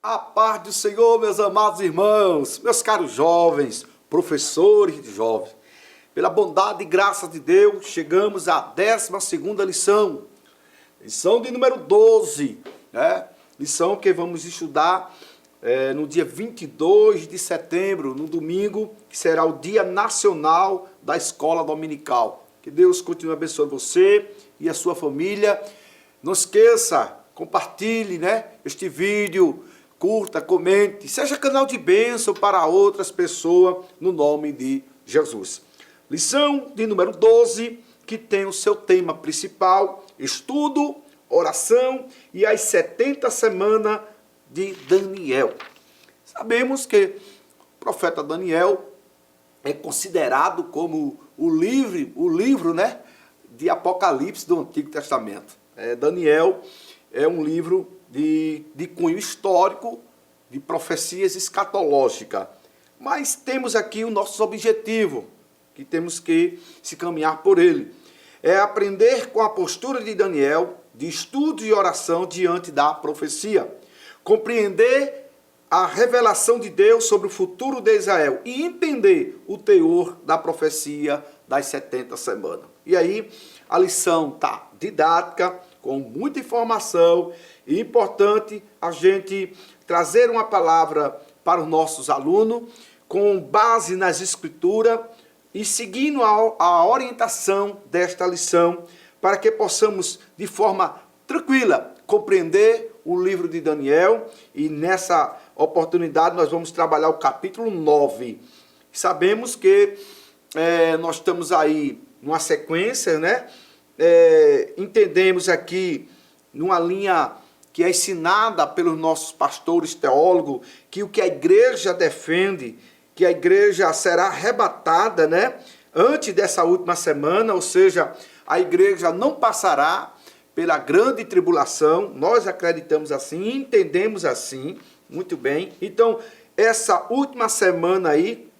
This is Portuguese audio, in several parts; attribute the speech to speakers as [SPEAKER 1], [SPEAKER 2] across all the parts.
[SPEAKER 1] A paz do Senhor, meus amados irmãos, meus caros jovens, professores de jovens. Pela bondade e graça de Deus, chegamos à 12ª lição. Lição de número 12, né? Lição que vamos estudar no dia 22 de setembro, no domingo, que será o Dia Nacional da Escola Dominical. Que Deus continue abençoando você e a sua família. Não esqueça, compartilhe, né, este vídeo, curta, comente, seja canal de bênção para outras pessoas, no nome de Jesus. Lição de número 12, que tem o seu tema principal, estudo, oração e as 70 semanas de Daniel. Sabemos que o profeta Daniel é considerado como o livro, né, de Apocalipse do Antigo Testamento. Daniel é um livro de cunho histórico, de profecias escatológicas. Mas temos aqui o nosso objetivo, que temos que se caminhar por ele. É aprender com a postura de Daniel, de estudo e oração diante da profecia. Compreender a revelação de Deus sobre o futuro de Israel e entender o teor da profecia das 70 semanas. E aí, a lição está didática, com muita informação, e importante a gente trazer uma palavra para os nossos alunos, com base nas escrituras, e seguindo a orientação desta lição, para que possamos, de forma tranquila, compreender o livro de Daniel. E nessa oportunidade nós vamos trabalhar o capítulo 9. Sabemos que nós estamos aí numa sequência, né? Entendemos aqui, numa linha que é ensinada pelos nossos pastores teólogos, que o que a igreja defende, que a igreja será arrebatada, né, antes dessa última semana, ou seja, a igreja não passará pela grande tribulação. Nós acreditamos assim, entendemos assim, muito bem. Então, essa última semana aí,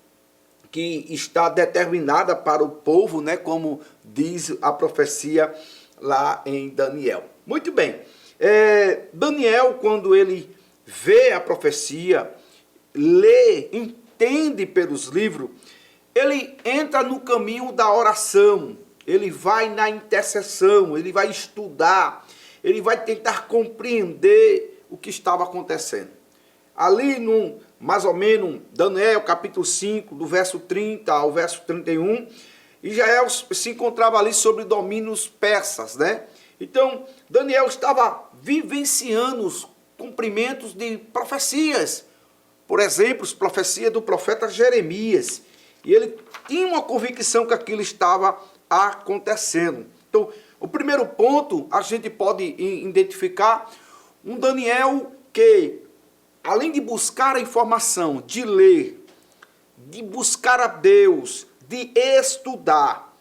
[SPEAKER 1] que está determinada para o povo, né, como diz a profecia lá em Daniel. Muito bem. Daniel, quando ele vê a profecia, lê, entende pelos livros, ele entra no caminho da oração, ele vai na intercessão, ele vai estudar, ele vai tentar compreender o que estava acontecendo. Ali, mais ou menos, Daniel, capítulo 5, do verso 30 ao verso 31, Israel se encontrava ali sobre domínios persas, né? Então, Daniel estava vivenciando os cumprimentos de profecias. Por exemplo, as profecias do profeta Jeremias. E ele tinha uma convicção que aquilo estava acontecendo. Então, o primeiro ponto, a gente pode identificar um Daniel que, além de buscar a informação, de ler, de buscar a Deus, de estudar,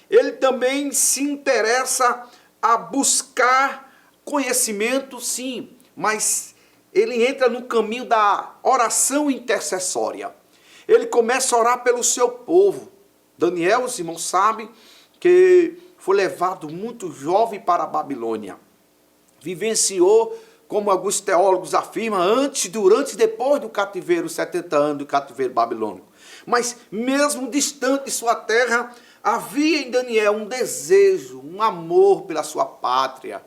[SPEAKER 1] ele também se interessa a buscar conhecimento, sim, mas ele entra no caminho da oração intercessória. Ele começa a orar pelo seu povo. Daniel, os irmãos sabem que foi levado muito jovem para a Babilônia. Vivenciou, como alguns teólogos afirmam, antes, durante e depois do cativeiro, 70 anos do cativeiro babilônico. Mas mesmo distante de sua terra, havia em Daniel um desejo, um amor pela sua pátria,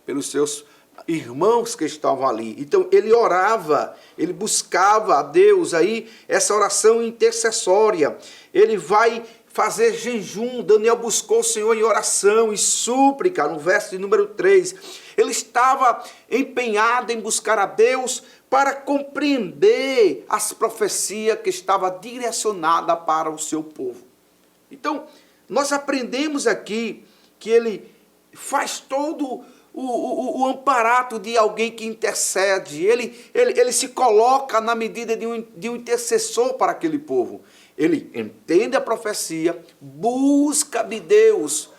[SPEAKER 1] pelos seus irmãos que estavam ali. Então ele orava, ele buscava a Deus aí, essa oração intercessória. Ele vai fazer jejum. Daniel buscou o Senhor em oração e súplica, no verso de número 3. Ele estava empenhado em buscar a Deus para compreender as profecias que estavam direcionadas para o seu povo. Então, nós aprendemos aqui que ele faz todo o amparato de alguém que intercede. Ele se coloca na medida de um intercessor para aquele povo. Ele entende a profecia, busca de Deus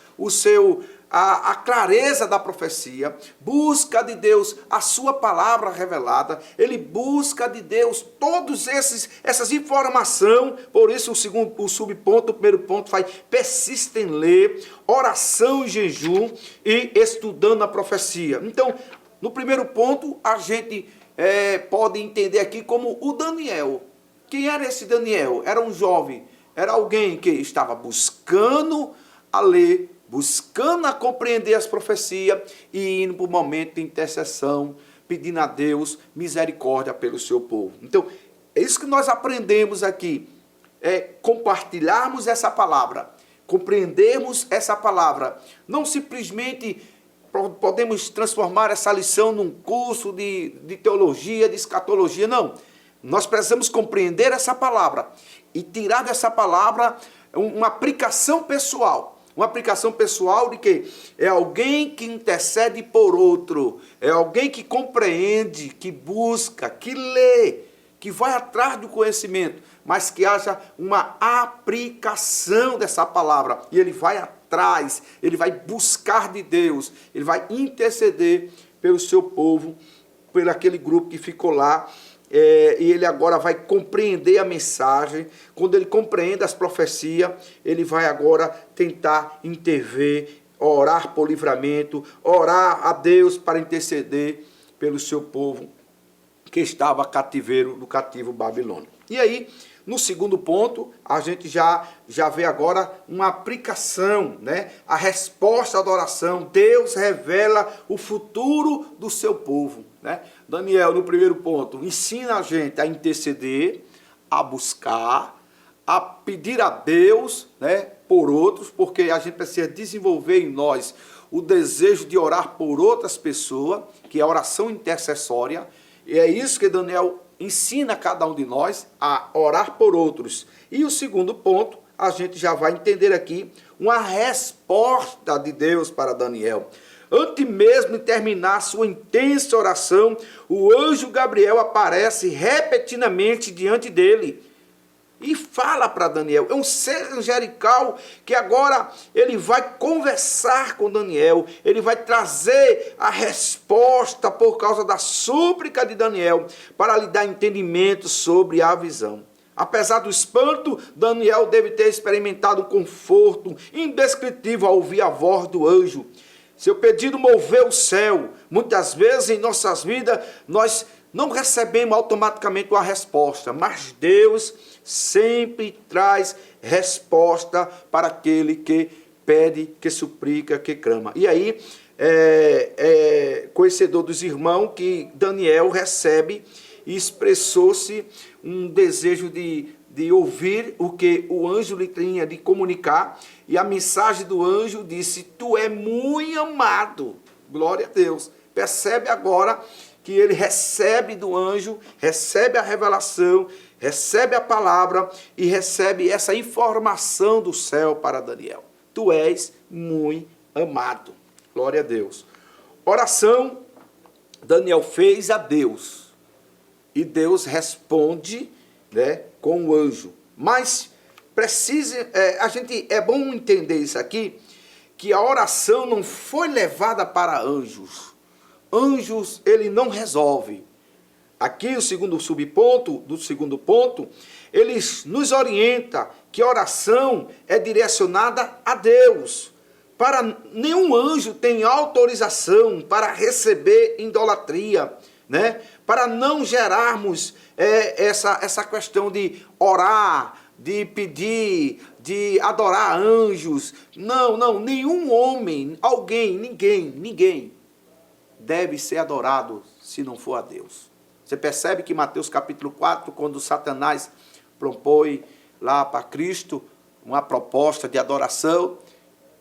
[SPEAKER 1] a clareza da profecia, busca de Deus a sua palavra revelada, ele busca de Deus todas essas informações. Por isso o subponto, o primeiro ponto faz: persiste em ler, oração e jejum e estudando a profecia. Então, no primeiro ponto, a gente pode entender aqui como o Daniel. Quem era esse Daniel? Era um jovem, era alguém que estava buscando a ler, buscando a compreender as profecias e indo para o momento de intercessão, pedindo a Deus misericórdia pelo seu povo. Então, é isso que nós aprendemos aqui, é compartilharmos essa palavra, compreendermos essa palavra, não simplesmente podemos transformar essa lição num curso de teologia, de escatologia, não. Nós precisamos compreender essa palavra e tirar dessa palavra uma aplicação pessoal. Uma aplicação pessoal de que é alguém que intercede por outro, é alguém que compreende, que busca, que lê, que vai atrás do conhecimento, mas que haja uma aplicação dessa palavra. E ele vai atrás, ele vai buscar de Deus, ele vai interceder pelo seu povo, por aquele grupo que ficou lá. E ele agora vai compreender a mensagem. Quando ele compreende as profecias, ele vai agora tentar intervir, orar por livramento, orar a Deus para interceder pelo seu povo que estava no cativo babilônico. E aí, no segundo ponto, a gente já vê agora uma aplicação, né? A resposta à oração. Deus revela o futuro do seu povo, né? Daniel, no primeiro ponto, ensina a gente a interceder, a buscar, a pedir a Deus, né, por outros, porque a gente precisa desenvolver em nós o desejo de orar por outras pessoas, que é a oração intercessória. E é isso que Daniel ensina a cada um de nós, a orar por outros. E o segundo ponto, a gente já vai entender aqui uma resposta de Deus para Daniel. Antes mesmo de terminar sua intensa oração, o anjo Gabriel aparece repetidamente diante dele e fala para Daniel. É um ser angelical que agora ele vai conversar com Daniel, ele vai trazer a resposta por causa da súplica de Daniel, para lhe dar entendimento sobre a visão. Apesar do espanto, Daniel deve ter experimentado um conforto indescritível ao ouvir a voz do anjo. Seu pedido moveu o céu. Muitas vezes em nossas vidas nós não recebemos automaticamente uma resposta, mas Deus sempre traz resposta para aquele que pede, que suplica, que clama. E aí, conhecedor dos irmãos, que Daniel recebe e expressou-se um desejo de ouvir o que o anjo lhe tinha de comunicar, e a mensagem do anjo disse: tu é muito amado. Glória a Deus. Percebe agora que ele recebe do anjo, recebe a revelação, recebe a palavra e recebe essa informação do céu para Daniel. Tu és muito amado. Glória a Deus. Oração Daniel fez a Deus e Deus responde, né, com o anjo. Mas é bom entender isso aqui, que a oração não foi levada para anjos. Anjos, ele não resolve. Aqui, o segundo subponto, ele nos orienta que a oração é direcionada a Deus. Para nenhum anjo tem autorização para receber idolatria, né? Para não gerarmos essa questão de orar, de pedir, de adorar anjos. Não, nenhum homem, ninguém deve ser adorado se não for a Deus. Você percebe que Mateus capítulo 4, quando Satanás propõe lá para Cristo uma proposta de adoração,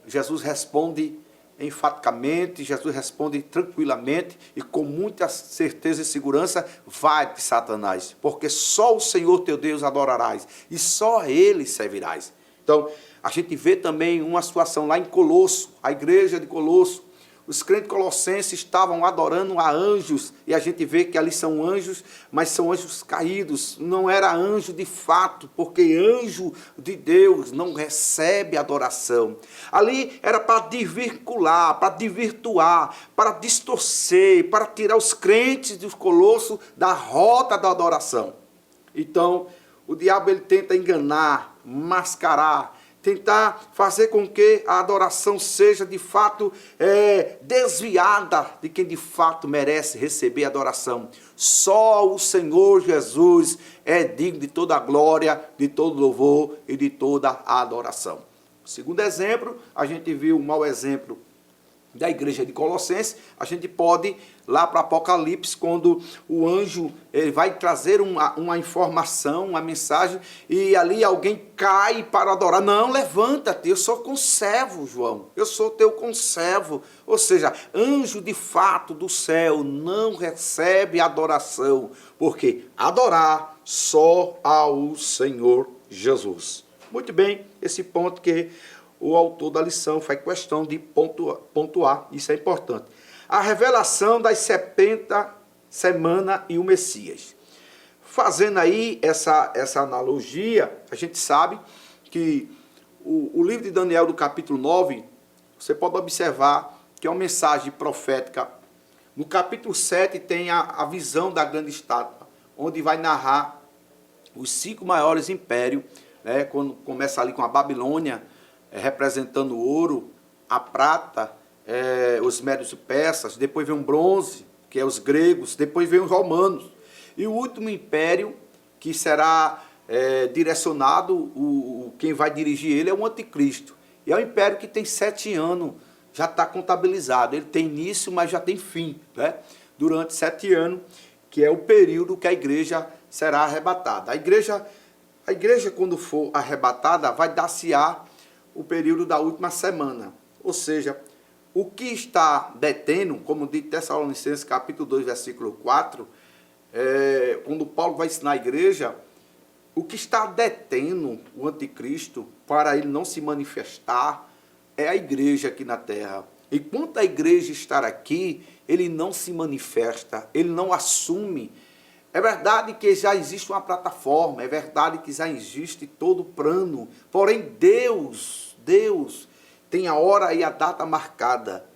[SPEAKER 1] Jesus responde enfaticamente, Jesus responde tranquilamente e com muita certeza e segurança: vai-te, Satanás, porque só o Senhor teu Deus adorarás e só a Ele servirás. Então, a gente vê também uma situação lá em Colosso, a igreja de Colosso. Os crentes colossenses estavam adorando a anjos, e a gente vê que ali são anjos, mas são anjos caídos, não era anjo de fato, porque anjo de Deus não recebe adoração. Ali era para desvircular, para desvirtuar, para distorcer, para tirar os crentes dos colossos da rota da adoração. Então, o diabo ele tenta enganar, mascarar, tentar fazer com que a adoração seja de fato desviada de quem de fato merece receber adoração. Só o Senhor Jesus é digno de toda a glória, de todo louvor e de toda a adoração. Segundo exemplo, a gente viu um mau exemplo da igreja de Colossenses. A gente pode, lá para Apocalipse, quando o anjo ele vai trazer uma informação, uma mensagem, e ali alguém cai para adorar. Não, levanta-te, eu sou conservo, João, eu sou teu conservo. Ou seja, anjo de fato do céu não recebe adoração, porque adorar só ao Senhor Jesus. Muito bem, esse ponto que o autor da lição faz questão de pontuar, isso é importante. A revelação das 70 semanas e o Messias. Fazendo aí essa analogia, a gente sabe que o livro de Daniel, do capítulo 9, você pode observar que é uma mensagem profética. No capítulo 7 tem a visão da grande estátua, onde vai narrar os 5 maiores impérios, né, quando começa ali com a Babilônia, representando o ouro, a prata, os médios e persas, depois vem o bronze, que é os gregos, depois vem os romanos. E o último império, que será direcionado, quem vai dirigir ele é o anticristo. E é um império que tem 7 anos, já está contabilizado. Ele tem início, mas já tem fim, né? Durante 7 anos, que é o período que a igreja será arrebatada. A igreja, quando for arrebatada, vai dar-se-á o período da última semana. Ou seja, o que está detendo, como diz Tessalonicenses capítulo 2, versículo 4, quando Paulo vai ensinar a igreja, o que está detendo o anticristo para ele não se manifestar é a igreja aqui na terra. Enquanto a igreja estar aqui, ele não se manifesta, ele não assume. É verdade que já existe uma plataforma, é verdade que já existe todo o plano, porém Deus tem a hora e a data marcada.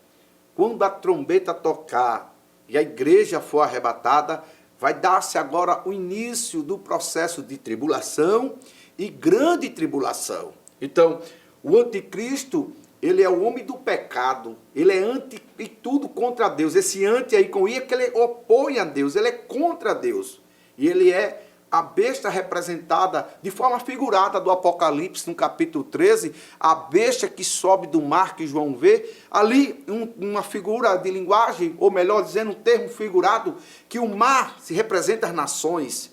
[SPEAKER 1] Quando a trombeta tocar e a igreja for arrebatada, vai dar-se agora o início do processo de tribulação e grande tribulação. Então, o anticristo, ele é o homem do pecado, ele é anti e tudo contra Deus. Esse anti aí com I é que ele opõe a Deus, ele é contra Deus. E ele é a besta representada de forma figurada do Apocalipse, no capítulo 13, a besta que sobe do mar, que João vê, ali uma figura de linguagem, ou melhor dizendo, um termo figurado, que o mar se representa as nações,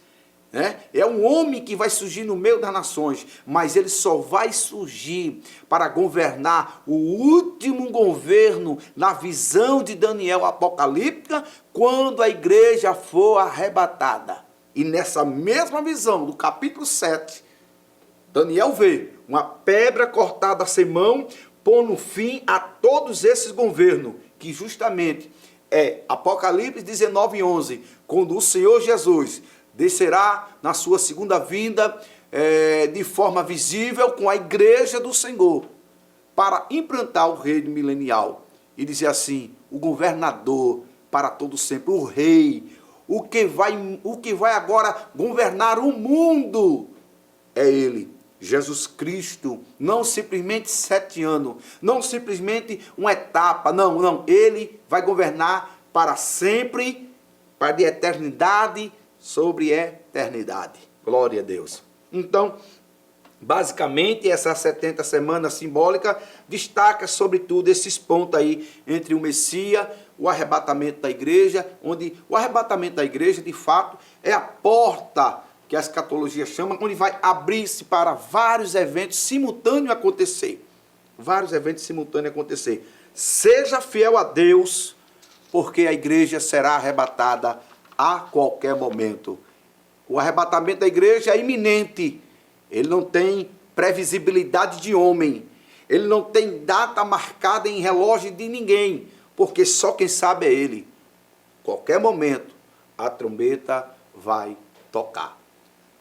[SPEAKER 1] né? É um homem que vai surgir no meio das nações, mas ele só vai surgir para governar o último governo na visão de Daniel apocalíptica, quando a igreja for arrebatada. E nessa mesma visão do capítulo 7, Daniel vê uma pedra cortada sem mão, pondo fim a todos esses governos, que justamente é Apocalipse 19:11, quando o Senhor Jesus descerá na sua segunda vinda de forma visível com a igreja do Senhor, para implantar o reino milenial. E dizer assim, o governador para todo sempre, o rei, o que vai agora governar o mundo é ele, Jesus Cristo. Não simplesmente 7 anos, não simplesmente uma etapa, não, ele vai governar para sempre, para de eternidade sobre eternidade. Glória a Deus. Então, basicamente, essa 70 semanas simbólica destaca sobretudo esses pontos aí entre o Messias, o arrebatamento da igreja, onde o arrebatamento da igreja, de fato, é a porta que a escatologia chama, onde vai abrir-se para vários eventos simultâneos acontecer. Vários eventos simultâneos acontecer. Seja fiel a Deus, porque a igreja será arrebatada a qualquer momento. O arrebatamento da igreja é iminente. Ele não tem previsibilidade de homem. Ele não tem data marcada em relógio de ninguém, porque só quem sabe é ele. Qualquer momento, a trombeta vai tocar.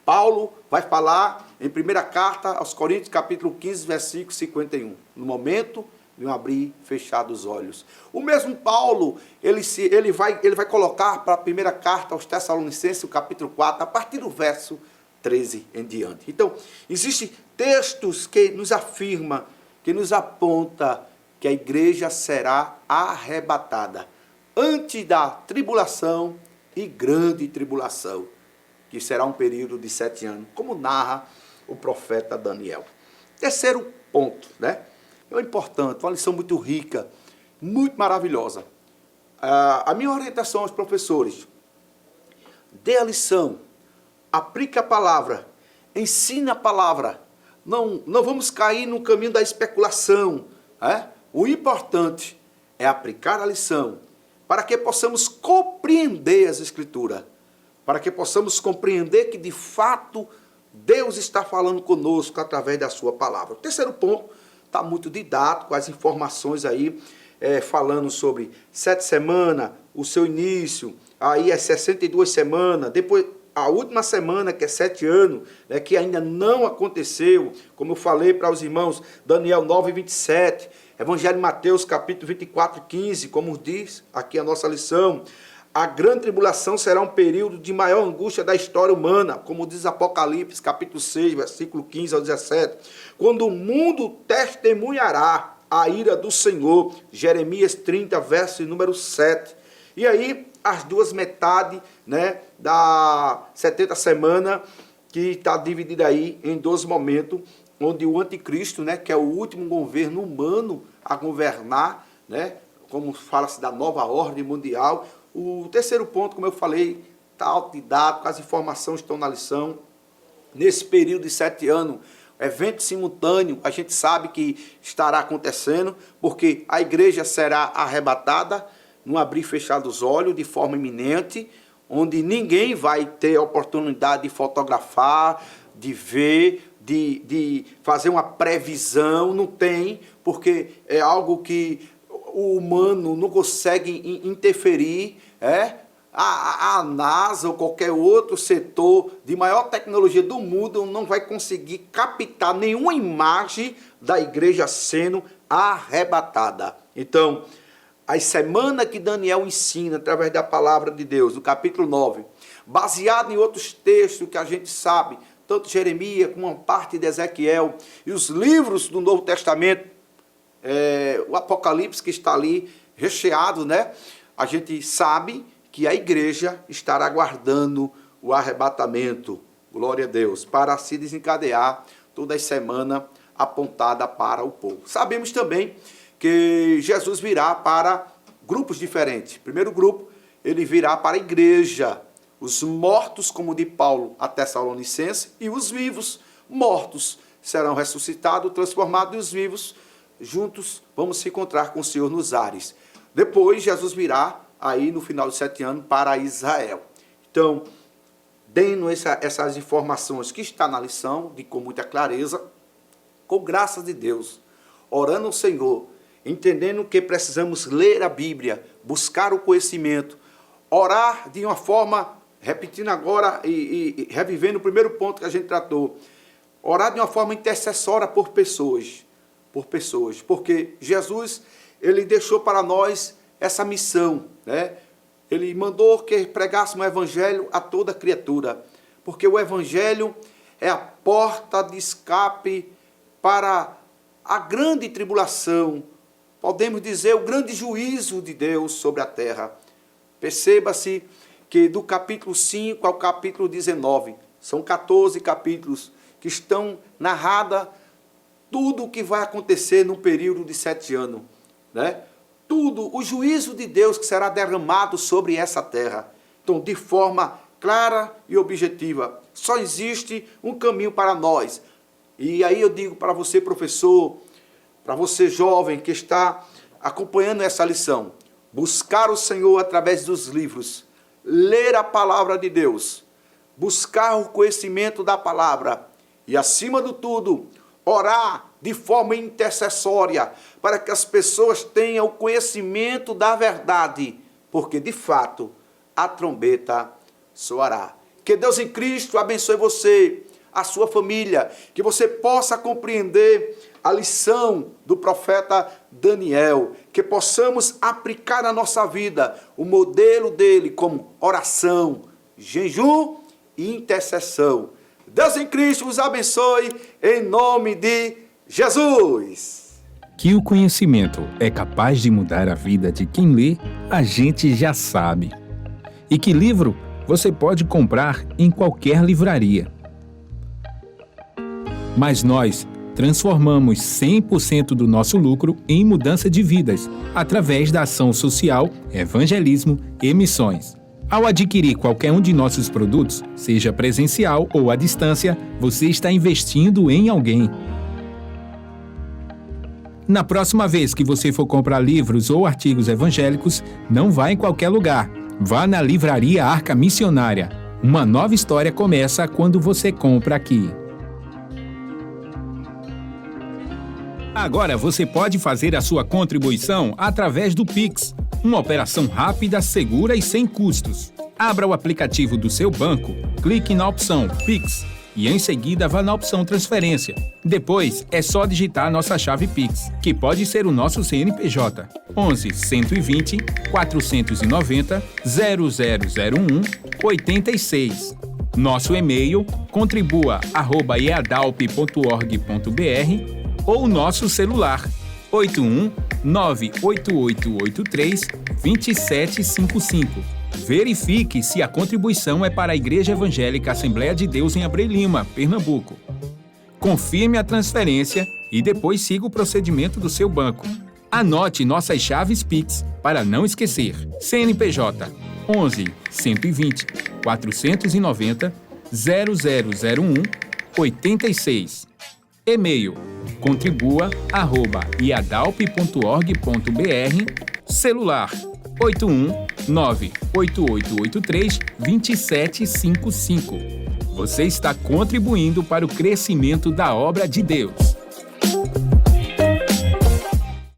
[SPEAKER 1] Paulo vai falar em primeira carta aos Coríntios, capítulo 15, versículo 51. No momento de um abrir e fechar dos olhos. O mesmo Paulo, ele vai colocar para a primeira carta aos Tessalonicenses, o capítulo 4, a partir do verso 13 em diante. Então, existem textos que nos afirmam, que nos aponta que a igreja será arrebatada antes da tribulação e grande tribulação, que será um período de 7 anos, como narra o profeta Daniel. Terceiro ponto, né? É importante, uma lição muito rica, muito maravilhosa. A minha orientação aos professores: dê a lição, aplique a palavra, ensine a palavra. Não vamos cair no caminho da especulação. O importante é aplicar a lição, para que possamos compreender as Escrituras, para que possamos compreender que, de fato, Deus está falando conosco através da sua palavra. O terceiro ponto está muito didático, as informações aí, falando sobre 7 semanas, o seu início, aí as 62 semanas, depois a última semana, que é 7 anos, que ainda não aconteceu, como eu falei para os irmãos, Daniel 9, 27, Evangelho de Mateus, capítulo 24, 15, como diz aqui a nossa lição, a grande tribulação será um período de maior angústia da história humana, como diz Apocalipse, capítulo 6, versículo 15 ao 17, quando o mundo testemunhará a ira do Senhor, Jeremias 30, verso número 7. E aí, as duas metades, da 70 semana, que está dividida aí em 2 momentos, onde o anticristo, que é o último governo humano a governar, como fala-se da nova ordem mundial. O terceiro ponto, como eu falei, está autodidático, as informações estão na lição. Nesse período de 7 anos, evento simultâneo, a gente sabe que estará acontecendo, porque a igreja será arrebatada, num abrir e fechar dos olhos, de forma iminente, onde ninguém vai ter a oportunidade de fotografar, de ver, de fazer uma previsão, não tem, porque é algo que o humano não consegue interferir, a NASA ou qualquer outro setor de maior tecnologia do mundo não vai conseguir captar nenhuma imagem da igreja sendo arrebatada. Então, as semanas que Daniel ensina através da palavra de Deus, no capítulo 9, baseado em outros textos que a gente sabe, tanto Jeremias como uma parte de Ezequiel, e os livros do Novo Testamento, o Apocalipse que está ali recheado, a gente sabe que a igreja estará aguardando o arrebatamento, glória a Deus, para se desencadear toda a semana apontada para o povo. Sabemos também que Jesus virá para grupos diferentes. Primeiro grupo, ele virá para a igreja, os mortos, como de Paulo a Tessalonicense, e os vivos, mortos, serão ressuscitados, transformados, e os vivos, juntos, vamos se encontrar com o Senhor nos ares. Depois, Jesus virá, aí no final de 7 anos, para Israel. Então, dando essas informações que está na lição, com muita clareza, com graça de Deus, orando ao Senhor, entendendo que precisamos ler a Bíblia, buscar o conhecimento, orar de uma forma, repetindo agora e revivendo o primeiro ponto que a gente tratou, orar de uma forma intercessória por pessoas, porque Jesus, ele deixou para nós essa missão, Ele mandou que pregássemos o evangelho a toda criatura, porque o evangelho é a porta de escape para a grande tribulação, podemos dizer, o grande juízo de Deus sobre a terra. Perceba-se que do capítulo 5 ao capítulo 19, são 14 capítulos que estão narrada tudo o que vai acontecer no período de 7 anos, Tudo, o juízo de Deus que será derramado sobre essa terra. Então, de forma clara e objetiva, só existe um caminho para nós. E aí eu digo para você, professor, para você, jovem, que está acompanhando essa lição, buscar o Senhor através dos livros, ler a palavra de Deus, buscar o conhecimento da palavra e, acima de tudo, orar de forma intercessória para que as pessoas tenham o conhecimento da verdade, porque, de fato, a trombeta soará. Que Deus em Cristo abençoe você, a sua família, que você possa compreender a lição do profeta Daniel, que possamos aplicar na nossa vida o modelo dele como oração, jejum e intercessão. Deus em Cristo vos abençoe, em nome de Jesus.
[SPEAKER 2] Que o conhecimento é capaz de mudar a vida de quem lê, a gente já sabe. E que livro você pode comprar em qualquer livraria. Mas nós transformamos 100% do nosso lucro em mudança de vidas, através da ação social, evangelismo e missões. Ao adquirir qualquer um de nossos produtos, seja presencial ou à distância, você está investindo em alguém. Na próxima vez que você for comprar livros ou artigos evangélicos, não vá em qualquer lugar. Vá na Livraria Arca Missionária. Uma nova história começa quando você compra aqui. Agora você pode fazer a sua contribuição através do Pix, uma operação rápida, segura e sem custos. Abra o aplicativo do seu banco, clique na opção Pix e em seguida vá na opção Transferência. Depois é só digitar nossa chave Pix, que pode ser o nosso CNPJ 11 120 490 0001 86. Nosso e-mail contribua@eadalp.org.br ou nosso celular 81 98883 2755. Verifique se a contribuição é para a Igreja Evangélica Assembleia de Deus em Abreu Lima, Pernambuco. Confirme a transferência e depois siga o procedimento do seu banco. Anote nossas chaves Pix para não esquecer. CNPJ 11 120 490 0001 86. E-mail contribua@iadalp.org.br. Celular 81 98883 2755. Você está contribuindo para o crescimento da obra de Deus.